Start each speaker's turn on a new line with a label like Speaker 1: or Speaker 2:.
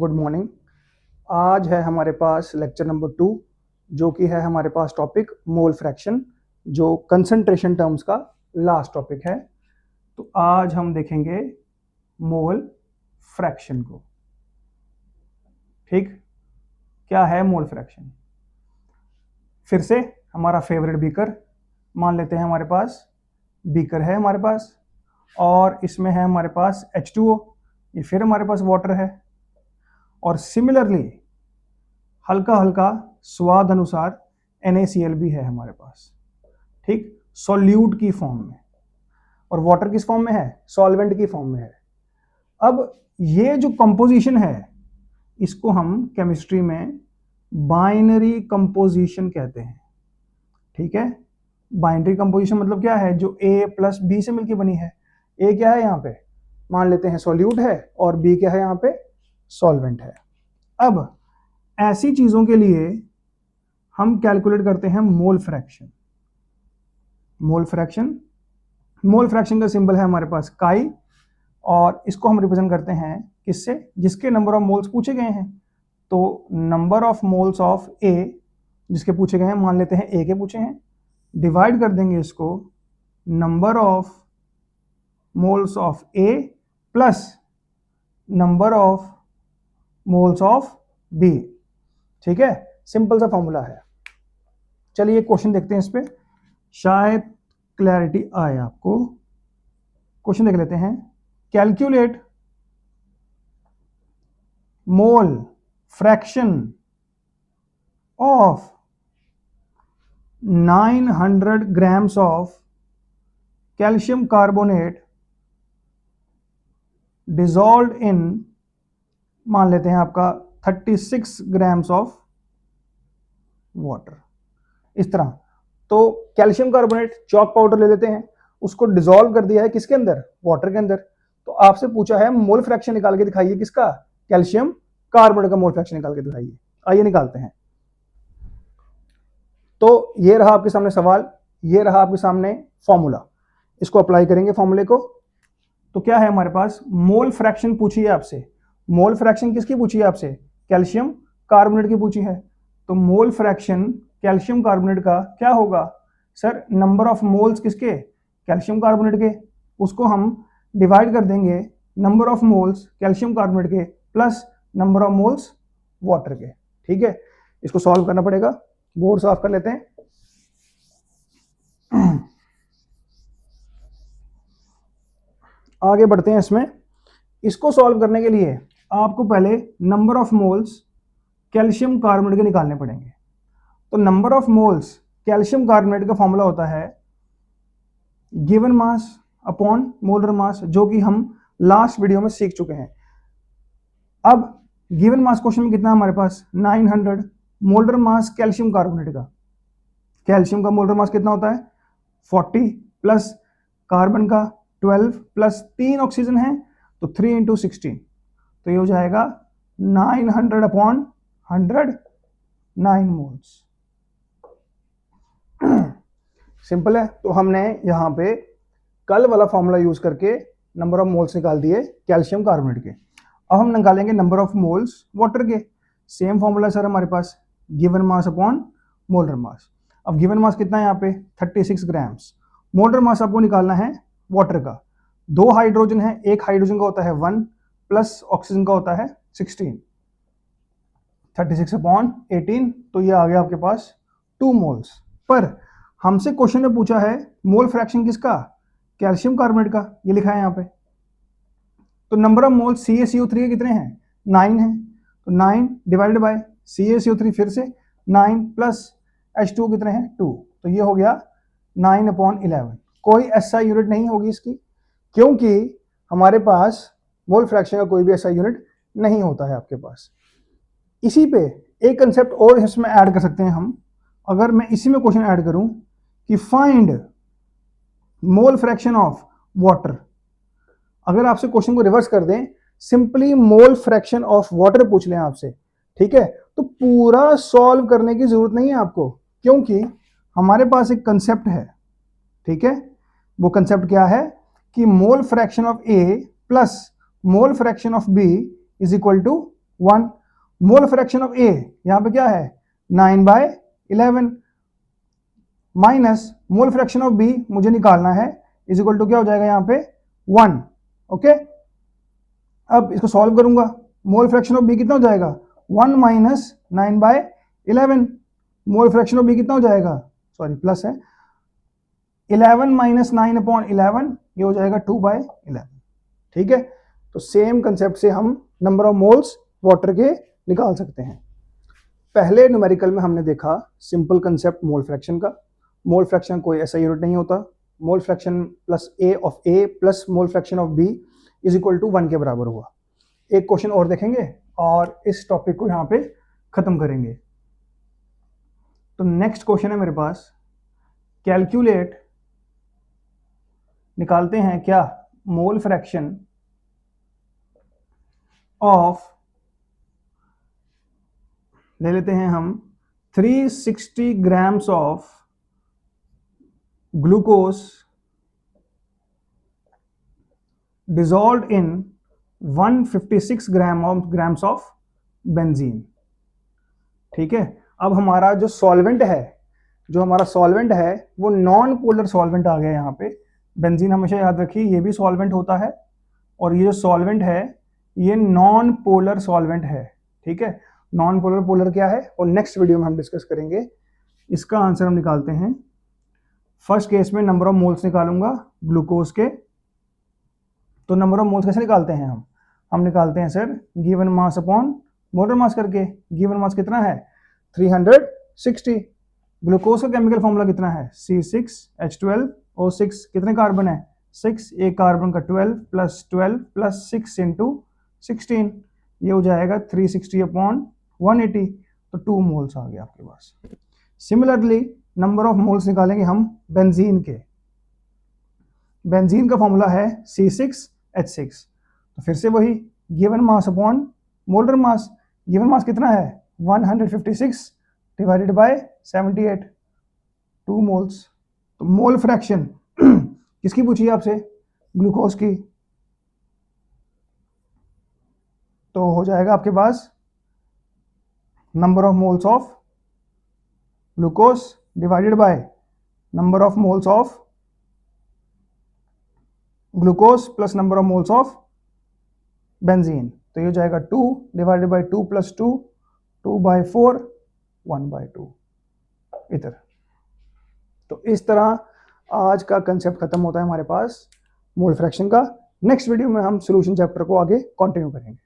Speaker 1: Good morning. आज है हमारे पास लेक्चर नंबर 2 जो कि है हमारे पास टॉपिक मोल फ्रैक्शन, जो कंसंट्रेशन टर्म्स का लास्ट टॉपिक है। तो आज हम देखेंगे मोल फ्रैक्शन को। ठीक, क्या है मोल फ्रैक्शन? फिर से हमारा फेवरेट बीकर मान लेते हैं। हमारे पास बीकर है हमारे पास, और इसमें है हमारे पास H2O, ये फिर हमारे पास वाटर है, और सिमिलरली हल्का हल्का स्वाद अनुसार NaCl भी है हमारे पास। ठीक, सॉल्यूट की फॉर्म में, और वाटर किस फॉर्म में है? सॉल्वेंट की फॉर्म में है। अब ये जो कंपोजिशन है इसको हम केमिस्ट्री में बाइनरी कंपोजिशन कहते हैं। ठीक है, बाइनरी कंपोजिशन मतलब क्या है? जो A प्लस B से मिलकर बनी है। A क्या है यहाँ पे? मान लेते हैं सॉल्यूट है, और B क्या है यहाँ पे? सॉल्वेंट है। अब ऐसी चीजों के लिए हम कैलकुलेट करते हैं मोल फ्रैक्शन। मोल फ्रैक्शन का सिंबल है हमारे पास काई, और इसको हम रिप्रेजेंट करते हैं किससे? जिसके नंबर ऑफ मोल्स पूछे गए हैं। तो नंबर ऑफ मोल्स ऑफ ए जिसके पूछे गए हैं, मान लेते हैं ए के पूछे हैं, डिवाइड कर देंगे इसको number of moles of A plus number of moles of B. ठीक है, सिंपल सा फॉर्मूला है। चलिए क्वेश्चन देखते हैं, इस पे शायद क्लैरिटी आए आपको। क्वेश्चन देख लेते हैं। Calculate mole fraction of 900 grams of calcium carbonate dissolved इन, मान लेते हैं आपका 36 ग्राम्स ऑफ वाटर। इस तरह तो कैल्शियम कार्बोनेट चॉक पाउडर ले लेते हैं, उसको डिसॉल्व कर दिया है किसके अंदर? वाटर के अंदर। तो आपसे पूछा है मोल फ्रैक्शन निकाल के दिखाइए किसका? कैल्शियम कार्बोनेट का मोल फ्रैक्शन निकाल के दिखाइए। आइए निकालते हैं। तो ये रहा आपके सामने सवाल, ये रहा आपके सामने फॉर्मूला। इसको अप्लाई करेंगे फॉर्मूले को। तो क्या है हमारे पास? मोल फ्रैक्शन पूछी है आपसे। मोल फ्रैक्शन किसकी पूछी है आपसे? कैल्शियम कार्बोनेट की पूछी है। तो मोल फ्रैक्शन कैल्शियम कार्बोनेट का क्या होगा? सर नंबर ऑफ मोल्स किसके? कैल्शियम कार्बोनेट के। उसको हम डिवाइड कर देंगे number of moles calcium carbonate के plus number of moles water के। ठीक है, इसको सॉल्व करना पड़ेगा। बोर्ड साफ कर लेते हैं। आगे बढ़ते हैं इसमें। इसको सॉल्व करने के लिए आपको पहले number of moles calcium carbonate के निकालने पड़ेंगे। तो number of moles calcium carbonate का फॉर्मूला होता है गिवन मास अपॉन मोलर मास, जो कि हम लास्ट वीडियो में सीख चुके हैं। अब गिवन मास क्वेश्चन में कितना है हमारे पास? 900। मोलर मास कैल्शियम कार्बोनेट का, कैल्शियम का मोलर मास कितना होता है? 40 प्लस कार्बन का 12 प्लस 3 ऑक्सीजन है, तो 3 इंटू 16, तो ये हो जाएगा 900 अपॉन 100, 9 मोल्स। सिंपल है। तो हमने यहाँ पे कल वाला फॉर्मूला यूज करके नंबर ऑफ मोल्स निकाल दिए कैल्शियम कार्बोनेट के। अब हम निकालेंगे नंबर ऑफ मोल्स वाटर के। सेम फॉर्मूला सर हमारे पास, given mass upon molar mass. अब गिवन मास कितना है यहाँ पे? 36 ग्राम्स। मोलर मास आपको निकालना है वाटर का। 2 हाइड्रोजन है, एक हाइड्रोजन का होता है 1 प्लस ऑक्सीजन का होता है 16, 36 अपॉन 18, तो ये आ गया आपके पास 2 मोल्स। पर हमसे क्वेश्चन में पूछा है मोल फ्रैक्शन किसका? कैल्शियम कार्बोनेट का, ये लिखा है यहाँ पे। तो नंबर ऑफ मोल्स CaCO3 कितने हैं? 9 है। तो 9 डिवाइडेड बाय CaCO3 फिर से 9 प्लस H2 कितने हैं? 2, तो ये हो गया 9 अपॉन 11। कोई SI यूनिट नहीं होगी इसकी, क्योंकि हमारे पास मोल फ्रैक्शन का कोई भी SI यूनिट नहीं होता है आपके पास। इसी पे एक कंसेप्ट और इसमें ऐड कर सकते हैं हम। अगर मैं इसी में क्वेश्चन ऐड करूं कि find mole fraction of water, अगर आपसे क्वेश्चन को रिवर्स कर दें, simply mole fraction of water पूछ लें आपसे, ठीक है, तो पूरा सॉल्व करने की जरूरत नहीं है आपको, क्योंकि हमारे पास एक कंसेप्ट है। ठीक है, वो कंसेप्ट क्या है कि mole fraction of A plus mole fraction of B is equal to 1। Mole fraction of A यहाँ पे क्या है 9/11 minus mole fraction of B मुझे निकालना है इज इक्वल टू क्या हो जाएगा यहाँ पे 1। ओके, अब इसको सॉल्व करूंगा। मोल फ्रैक्शन ऑफ बी कितना हो जाएगा 1 minus 9/11। Mole fraction of B कितना हो जाएगा, सॉरी प्लस है, 11 माइनस 9/11 ये हो जाएगा 2/11। ठीक है, तो सेम कंसेप्ट से हम नंबर ऑफ मोल्स वाटर के निकाल सकते हैं। पहले न्यूमेरिकल में हमने देखा सिंपल कंसेप्ट मोल फ्रैक्शन का। मोल फ्रैक्शन कोई ऐसा यूनिट नहीं होता। Mole fraction plus A of A plus mole fraction of B is equal to 1 के बराबर हुआ। एक क्वेश्चन और देखेंगे और इस टॉपिक को यहाँ पे खत्म करेंगे। तो नेक्स्ट क्वेश्चन है मेरे पास, कैलकुलेट, निकालते हैं क्या मोल फ्रैक्शन ऑफ, ले लेते हैं हम 360 grams of glucose dissolved in 156 grams of benzene. ठीक है, अब हमारा जो सॉल्वेंट है वो नॉन पोलर सॉल्वेंट आ गया यहाँ पे। बेंजीन हमेशा याद रखिए ये भी सॉल्वेंट होता है और ये जो सॉल्वेंट है ये नॉन पोलर सॉल्वेंट है। ठीक है, नॉन पोलर पोलर क्या है और नेक्स्ट वीडियो में हम डिस्कस करेंगे। इसका आंसर हम निकालते हैं। फर्स्ट केस में नंबर ऑफ मोल्स निकालूंगा ग्लूकोज के। तो नंबर ऑफ मोल्स कैसे निकालते हैं हम निकालते हैं sir given mass upon molar mass करके। गिवन मास कितना है 360। ग्लूकोज का केमिकल फॉर्मूला कितना है C6H12O6। कितने कार्बन है 6, एक कार्बन का 12 प्लस 6 इंटू 16 ये हो जाएगा 360/180। तो 2 मोल्स आ गया आपके पास। सिमिलरली नंबर ऑफ मोल्स निकालेंगे हम बेंजीन के। बेंजीन का फॉर्मूला है C6H6। तो फिर से वही गिवन मास अपॉन मोलर मास। गिवन मास कितना है 156 डिवाइडेड बाय 78, 2 मोल्स। तो मोल फ्रैक्शन किसकी पूछी है आपसे, ग्लूकोज की। तो हो जाएगा आपके पास number of moles of glucose divided by number of moles of glucose plus number of moles of benzene. तो ये हो जाएगा 2 डिवाइडेड बाय 2 प्लस 2, 2/4, 1/2 इधर। तो इस तरह आज का कंसेप्ट खत्म होता है हमारे पास मोल फ्रैक्शन का। नेक्स्ट वीडियो में हम सॉल्यूशन चैप्टर को आगे कंटिन्यू करेंगे।